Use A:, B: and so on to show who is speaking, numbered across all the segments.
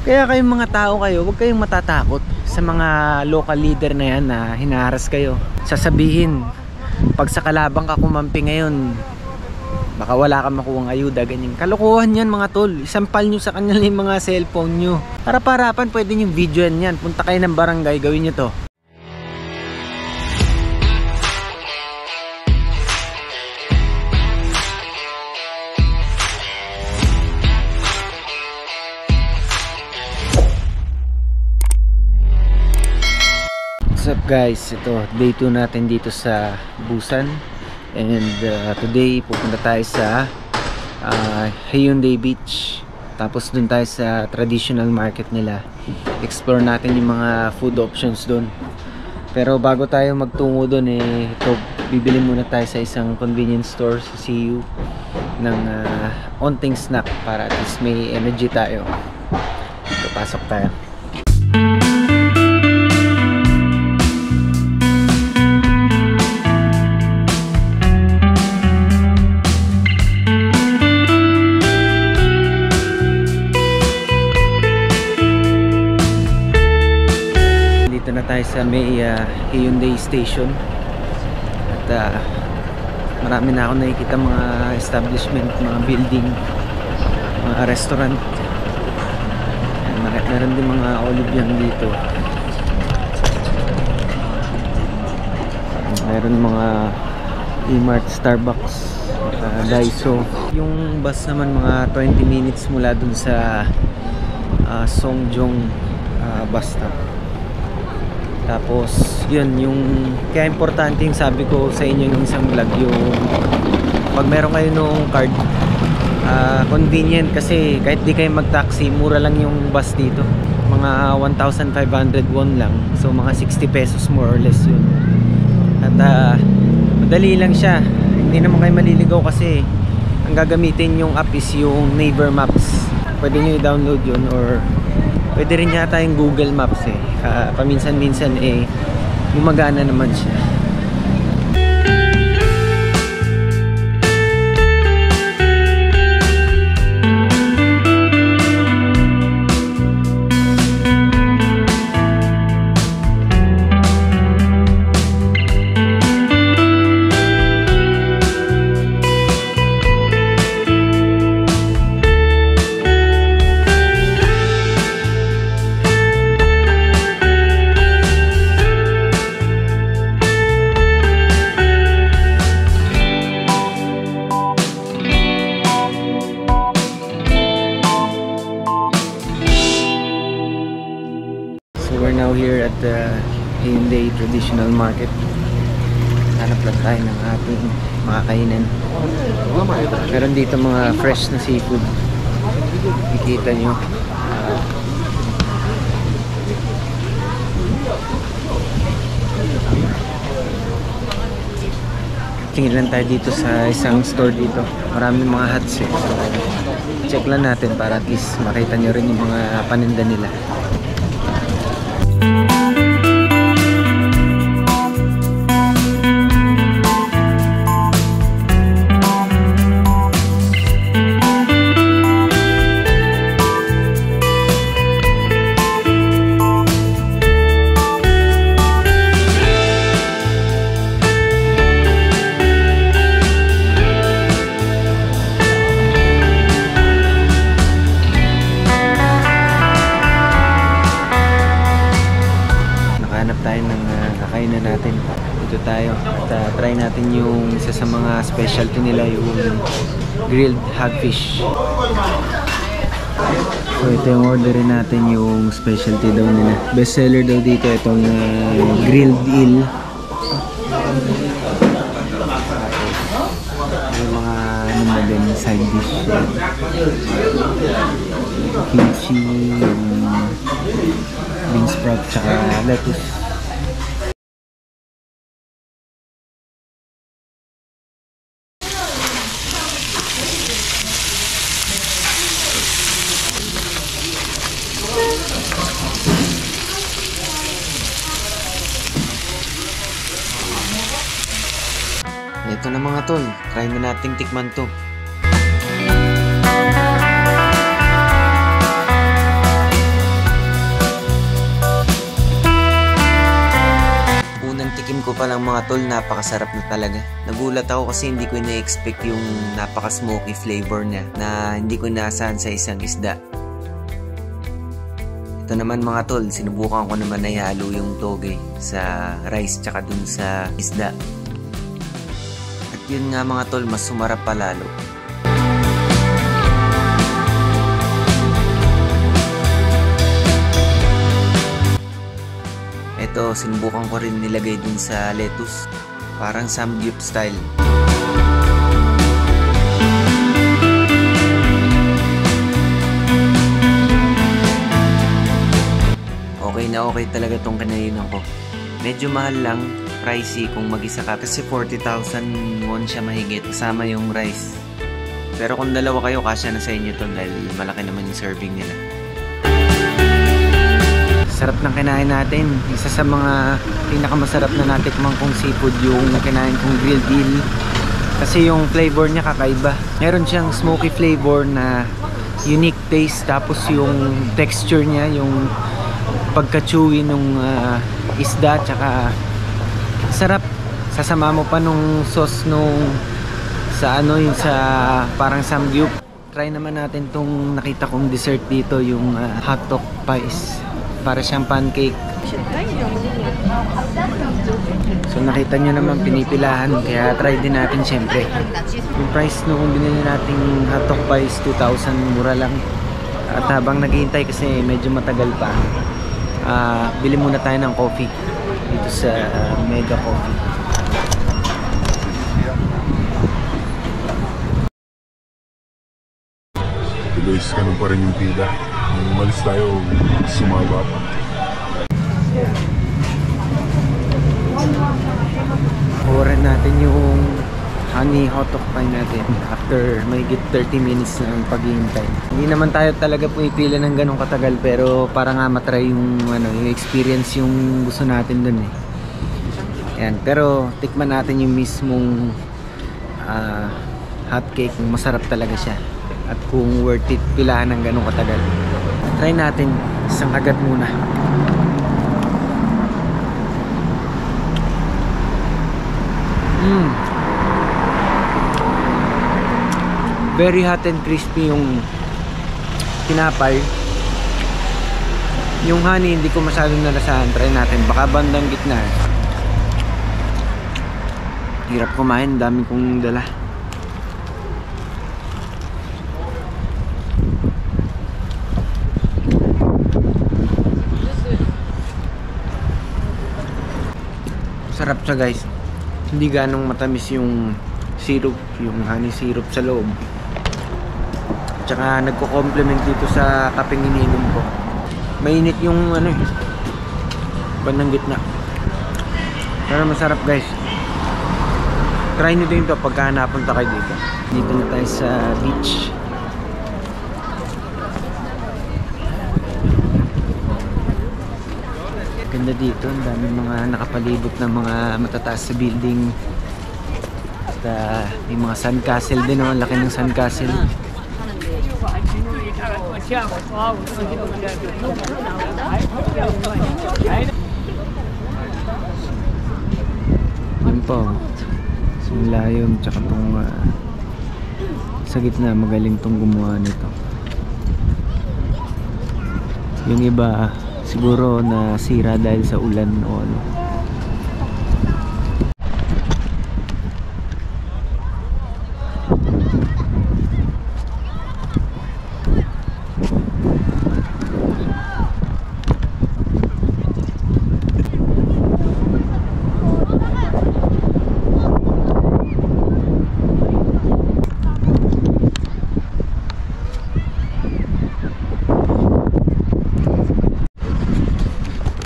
A: Kaya kayong mga tao kayo, huwag kayong matatakot sa mga local leader na yan na hinaharas kayo. Sasabihin, pag sa kalabang ka kumampi ngayon, baka wala kang makuhang ayuda, ganyan. Kalokohan yan mga tol. Isampal nyo sa kanila yung mga cellphone nyo. Para parapan, pwede nyo videoan yan. Punta kayo ng barangay, gawin nyo to. What's up guys, ito day 2 natin dito sa Busan. And today pupunta tayo sa Haeundae Beach. Tapos dun tayo sa traditional market nila. Explore natin yung mga food options dun. Pero bago tayo magtungo dun ito, bibili muna tayo sa isang convenience store sa CU ng onting snack para at least may energy tayo. So pasok tayo. Na tayo sa may Haeundae Station at marami na ako nakikita mga establishment, mga building, mga restaurant. Meron din mga olive yang dito, meron mga E-Mart, Starbucks, Daiso. Yung bus naman mga 20 minutes mula dun sa Songjong bus stop. Tapos yun yung kaya importante yung sabi ko sa inyo ng isang vlog, yung pag meron kayo nung card, convenient kasi kahit di kayo mag taxi, mura lang yung bus dito, mga 1,500 won lang, so mga 60 pesos more or less yun. At madali lang siya, hindi naman kayo maliligaw kasi ang gagamitin yung app is yung Naver Maps. Pwede nyo i-download yun or pwede rin yata yung Google Maps paminsan-minsan gumagana naman siya. We're now here at the Haeundae Traditional Market. Hanap lang tayo ng ating mga kainan. Meron dito mga fresh na seafood. Kikita nyo. Tingin lang tayo dito sa isang store dito. Maraming mga huts So, check lang natin para at least makita nyo rin yung mga paninda nila. Kainan natin dito tayo at try natin yung isa sa mga specialty nila, yung grilled hagfish. So ito yung orderin natin, yung specialty daw nila, best seller daw dito itong grilled eel. Yung mga ano na din, side dish, kimchi, bean sprout tsaka lettuce. Ito na mga tol, try na nating tikman to. palang mga tol, napakasarap na talaga. Nagulat ako kasi hindi ko na-expect yung napaka-smoky flavor niya na hindi ko inaasahan sa isang isda. Ito naman mga tol, sinubukan ko naman na ihalo yung toge sa rice tsaka dun sa isda. At yun nga mga tol, mas sumarap pa lalo. Ito, sinubukan ko rin nilagay dun sa lettuce. Parang samgyup style. Okay na okay talaga tong kinainan ko. Medyo mahal lang, pricey kung mag-isa ka. Kasi 40,000 won siya mahigit, kasama yung rice. Pero kung dalawa kayo, kasya na sa inyo to dahil malaki naman yung serving nila. Sarap ng kinain natin. Isa sa mga pinakamasarap na natikman kong seafood yung kinain kong grilled eel. Kasi yung flavor niya kakaiba. Meron siyang smoky flavor na unique taste. Tapos yung texture niya, yung pagka-chewy nung isda. Tsaka sarap. Sasama mo pa nung sauce nung sa ano, yung sa parang samgyup. Try naman natin tong nakita kong dessert dito, yung hot dog pies. Para siyang pancake. So nakita nyo naman pinipilahan, kaya try din natin syempre. Yung price nung binili nating hotdog pies 2,000, mura lang. At habang naghihintay kasi medyo matagal pa, bili muna tayo ng coffee dito sa Mega Coffee.
B: Guys, ganun pa rin yung pila. Nung umalis tayo, sumaba pa.
A: Oran natin yung honey hot dog pie natin after mahigit 30 minutes ng paghihintay. Hindi naman tayo talaga pumipila ng ganong katagal, pero para nga matry yung, yung experience yung gusto natin dun eh. Yan, pero tikman natin yung mismong hot cake, masarap talaga siya. At kung worth it pilahan ng ganong katagal. Try natin isang agad muna. Very hot and crispy yung tinapay. Yung honey hindi ko masyadong nalasahan. Try natin, baka bandang gitna. Hirap kumain, dami kong dala. Sarap siya guys. Hindi ganong matamis yung syrup, yung honey syrup sa loob. Tsaka nagko-complement dito sa kapeng iniinom ko. Mainit yung bandang gitna. Pero masarap guys. Try nyo din ito pagka napunta kayo dito. Dito na tayo sa beach. Ganda dito, ang daming mga nakapalibot na mga matataas sa building. At may mga sandcastle din naman, laki ng sandcastle. Yun po, yung layon, tsaka itong sa gitna, magaling itong gumawa nito. Yung iba siguro na sira dahil sa ulan o ano.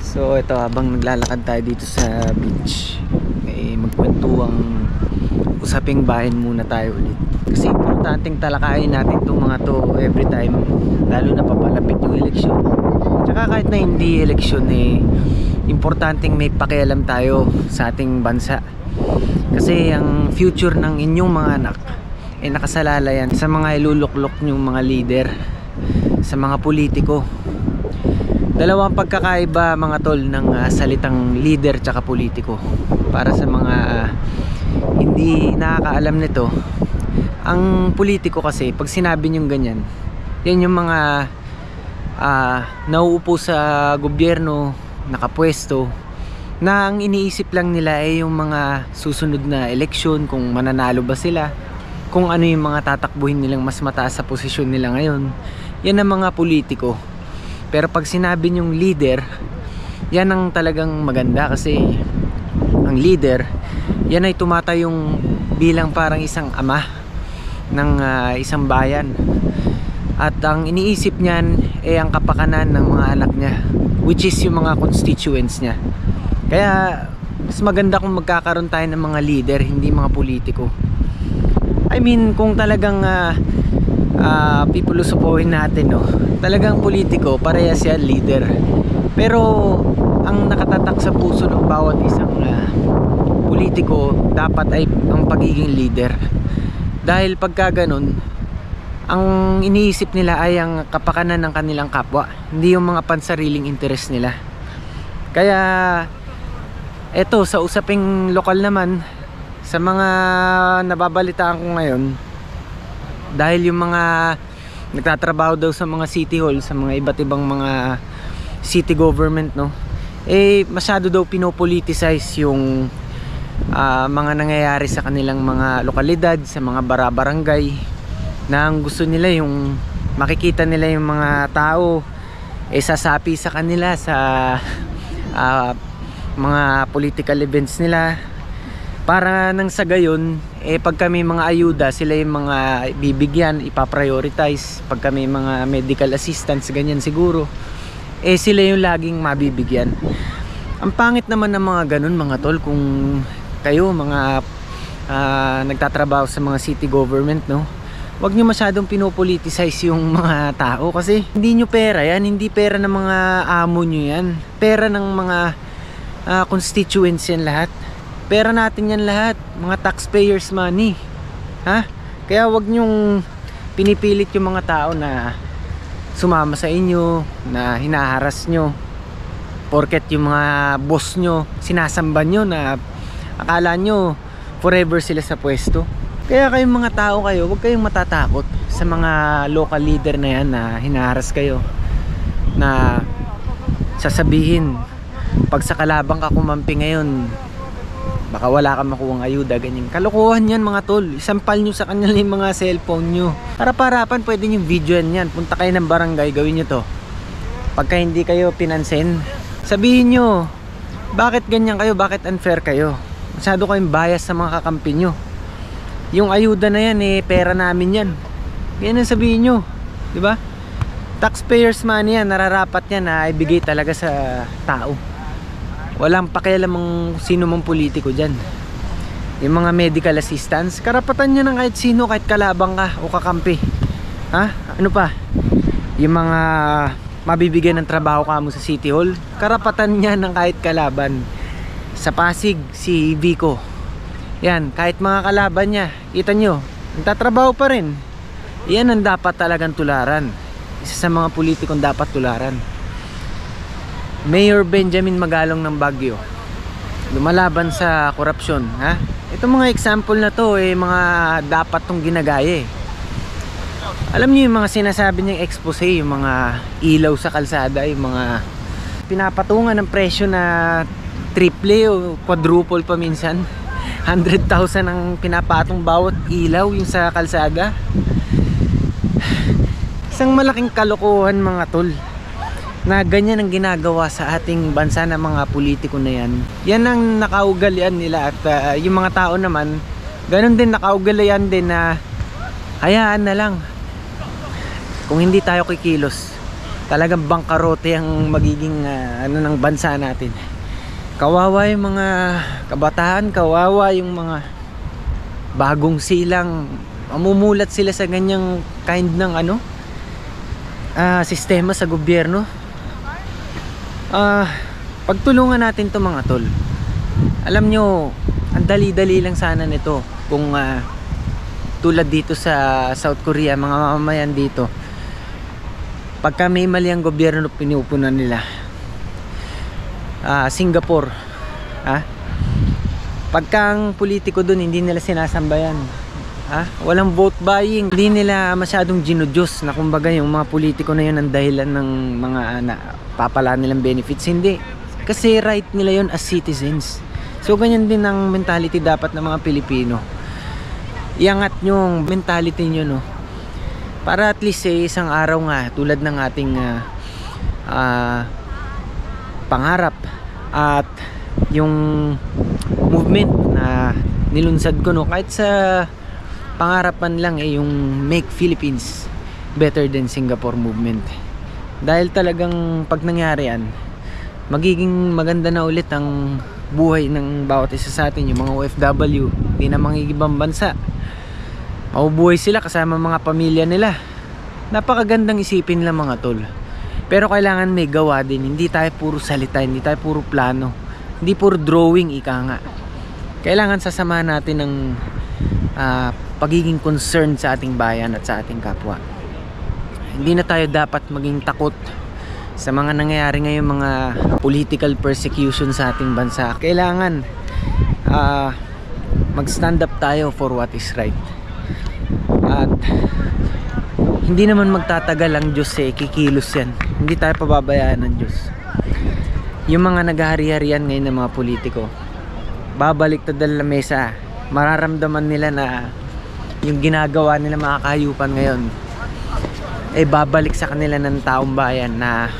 A: So ito, habang naglalakad tayo dito sa beach, magkwentuang usaping bahin muna tayo ulit. Kasi importanteng talakayin natin itong mga to every time, lalo na papalapit yung eleksyon. Tsaka kahit na hindi eleksyon, importanteng may pakialam tayo sa ating bansa. Kasi ang future ng inyong mga anak nakasalala yan sa mga iluluklok nyong mga leader, sa mga politiko. Dalawang pagkakaiba mga tol ng salitang leader tsaka politiko. Para sa mga hindi nakakaalam nito, ang politiko kasi pag sinabi niyong ganyan, yan yung mga nauupo sa gobyerno, nakapwesto, na ang iniisip lang nila ay yung mga susunod na eleksyon, kung mananalo ba sila, kung ano yung mga tatakbuhin nilang mas mataas sa posisyon nila ngayon. Yan ang mga politiko. Pero pag sinabi nyong leader, yan ang talagang maganda, kasi ang leader, yan ay tumatayong bilang parang isang ama ng isang bayan. At ang iniisip niyan ay ang kapakanan ng mga anak niya, which is yung mga constituents niya. Kaya mas maganda kung magkakaroon tayo ng mga leader, hindi mga politiko. I mean, kung talagang pipulusupuhin natin, no, talagang politiko, parehas yan leader. Pero ang nakatatak sa puso ng bawat isang politiko dapat ay ang pagiging leader. Dahil pagka ganun, ang iniisip nila ay ang kapakanan ng kanilang kapwa, hindi yung mga pansariling interest nila. Kaya eto, sa usaping lokal naman, sa mga nababalitaan ko ngayon, dahil yung mga nagtatrabaho daw sa mga city hall, sa mga iba't ibang mga city government, no, masyado daw pinopoliticize yung mga nangyayari sa kanilang mga lokalidad, sa mga barangay, na ang gusto nila yung makikita nila yung mga tao sasapi sa kanila sa mga political events nila, para nang sa gayon pag kami mga ayuda, sila yung mga bibigyan, ipaprioritize. Pag kami mga medical assistance, ganyan siguro, sila yung laging mabibigyan. Ang pangit naman ng mga ganun mga tol, kung kayo mga nagtatrabaho sa mga city government, no, wag nyo masyadong pinopoliticize yung mga tao, kasi hindi nyo pera yan, hindi pera ng mga amo nyo yan, pera ng mga constituents yan lahat, pera natin yan lahat, mga taxpayers money, ha? Kaya wag nyong pinipilit yung mga tao na sumama sa inyo, na hinaharas nyo porket yung mga boss nyo sinasamba nyo, na akala nyo forever sila sa pwesto. Kaya kayong mga tao kayo, huwag kayong matatakot sa mga local leader na yan na hinaharas kayo, na sasabihin pag sa kalabang ka kumampi ngayon, baka wala ka makuhang ayuda, ganyan. Kalokohan yan mga tol. Isampal nyo sa kanila yung mga cellphone nyo. Para-parapan, pwede nyo videoan yan. Punta kayo ng barangay, gawin nyo to. Pagka hindi kayo pinansin, sabihin nyo, bakit ganyan kayo, bakit unfair kayo, masyado kayong bias sa mga kakampi nyo. Yung ayuda na yan, pera namin yan. Ganyan ang sabihin nyo, diba? Taxpayers money yan, nararapat yan na ibigay talaga sa tao. Walang pakialam ang sino mong politiko dyan. Yung mga medical assistance, karapatan nyo ng kahit sino, kahit kalabang ka o kakampi. Ha? Ano pa? Yung mga mabibigyan ng trabaho ka mo sa City Hall, karapatan niya ng kahit kalaban. Sa Pasig, si Vico, yan, kahit mga kalaban niya, kita nyo, nagtatrabaho pa rin. Yan ang dapat talagang tularan. Isa sa mga politikong dapat tularan. Mayor Benjamin Magalong ng Baguio, lumalaban sa korupsyon, ha? Itong mga example na to, mga dapat tong ginagaya. Alam niyo yung mga sinasabi niyang expose, yung mga ilaw sa kalsada, yung mga pinapatungan ng presyo na triple o quadruple pa minsan. 100,000 ang pinapatong bawat ilaw yung sa kalsada. Isang malaking kalokohan mga tol, na ganyan ang ginagawa sa ating bansa ng mga politiko na yan. Yan ang nakaugalian nila. At yung mga tao naman, ganun din, nakaugalian din na hayaan na lang. Kung hindi tayo kikilos, talagang bangkarote ang magiging ng bansa natin. Kawawa yung mga kabataan, kawawa yung mga bagong silang, mamumulat sila sa ganyang kind ng sistema sa gobyerno. Pagtulungan natin to mga tol. Alam nyo, ang dali-dali lang sana nito kung tulad dito sa South Korea, mga mamamayan dito, pagka may mali ang gobyerno pinupunan nila. Singapore, pagka ang politiko dun hindi nila sinasambayan, walang vote buying, hindi nila masyadong ginudyos na kumbaga yung mga politiko na yun ang dahilan ng mga papala nilang benefits. Hindi, kasi right nila yun as citizens. So ganyan din ang mentality dapat ng mga Pilipino. Iangat nyo ang mentality nyo, no, para at least isang araw nga tulad ng ating pangarap at yung movement na nilunsad ko, no, kahit sa pangarapan lang yung Make Philippines Better Than Singapore movement. Dahil talagang pag nangyari yan, magiging maganda na ulit ang buhay ng bawat isa sa atin. Yung mga OFW, hindi na mangigibang bansa, mabubuhay sila kasama mga pamilya nila. Napakagandang isipin lang mga tol, pero kailangan may gawa din. Hindi tayo puro salita, hindi tayo puro plano, hindi puro drawing, ika nga. Kailangan sasamahan natin ng pagiging concern sa ating bayan at sa ating kapwa. Hindi na tayo dapat maging takot sa mga nangyayari ngayon, mga political persecution sa ating bansa. Kailangan mag-stand up tayo for what is right. At hindi naman magtatagal ang Diyos, kikilos yan. Hindi tayo pababayaan ng Diyos. Yung mga naghahari-harian ngayon ng mga politiko, babalik na dala mesa, mararamdaman nila na yung ginagawa nila mga kahayupan ngayon babalik sa kanila ng taong bayan, na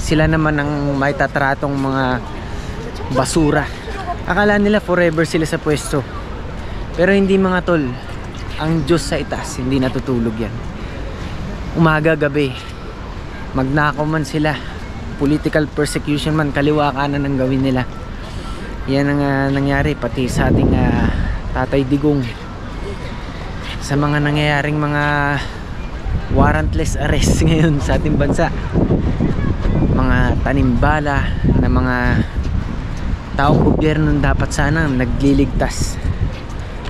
A: sila naman ang may tatratong mga basura. Akala nila forever sila sa pwesto, pero hindi mga tol. Ang Diyos sa itaas hindi natutulog yan. Umaga gabi, magnakaw man sila, political persecution man, kaliwa kanan ang gawin nila. Yan ang nangyari pati sa ating Tatay Digong, sa mga nangyayaring mga warrantless arrest ngayon sa ating bansa. Mga tanimbala na mga taong gobyerno dapat sana nagliligtas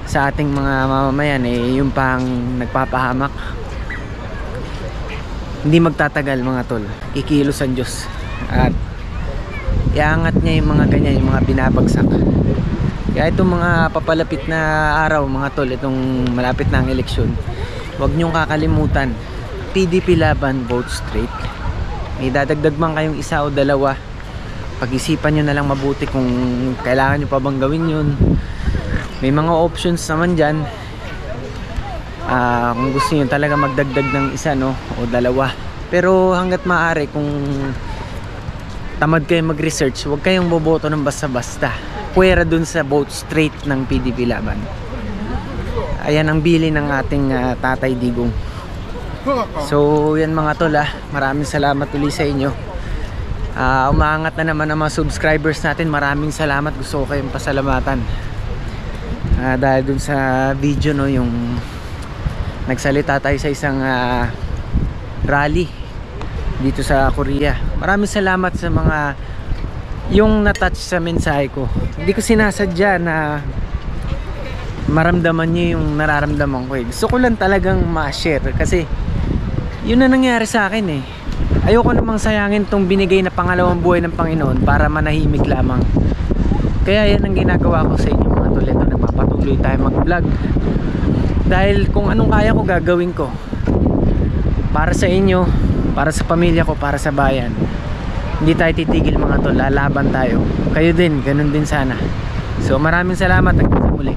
A: sa ating mga mamamayan, yung pang nagpapahamak. Hindi magtatagal mga tol, kikilos ang Diyos at iangat niya yung mga ganyan, yung mga binabagsak. Kaya itong mga papalapit na araw mga tol, itong malapit na ang eleksyon, huwag nyong kakalimutan, PDP laban, vote straight. May dadagdag man kayong isa o dalawa, pag-isipan nyo na lang mabuti kung kailangan nyo pa bang gawin yun. May mga options naman dyan. Kung gusto nyo talaga magdagdag ng isa, no, o dalawa. Pero hanggat maaari, kung tamad kayo mag-research, huwag kayong boboto ng basta-basta. Puwera dun sa vote straight ng PDP laban. Ayan ang bili ng ating Tatay Digong. So yan mga tol, maraming salamat ulit sa inyo. Umaangat na naman ang mga subscribers natin. Maraming salamat, gusto ko kayong pasalamatan dahil dun sa video, no, yung nagsalita tayo sa isang rally dito sa Korea. Maraming salamat sa mga yung na-touch sa mensahe ko. Hindi ko sinasadya na maramdaman nyo yung nararamdaman ko. Gusto ko lang talagang ma-share kasi yun na nangyari sa akin. Ayoko namang sayangin tong binigay na pangalawang buhay ng Panginoon para manahimik lamang. Kaya yan ang ginagawa ko sa inyo mga tol. Ito, nagpapatuloy tayo mag-vlog dahil kung anong kaya ko gagawin ko para sa inyo, para sa pamilya ko, para sa bayan. Hindi tayo titigil mga tol, lalaban tayo. Kayo din, ganun din sana. So maraming salamat, hanggang sa muli.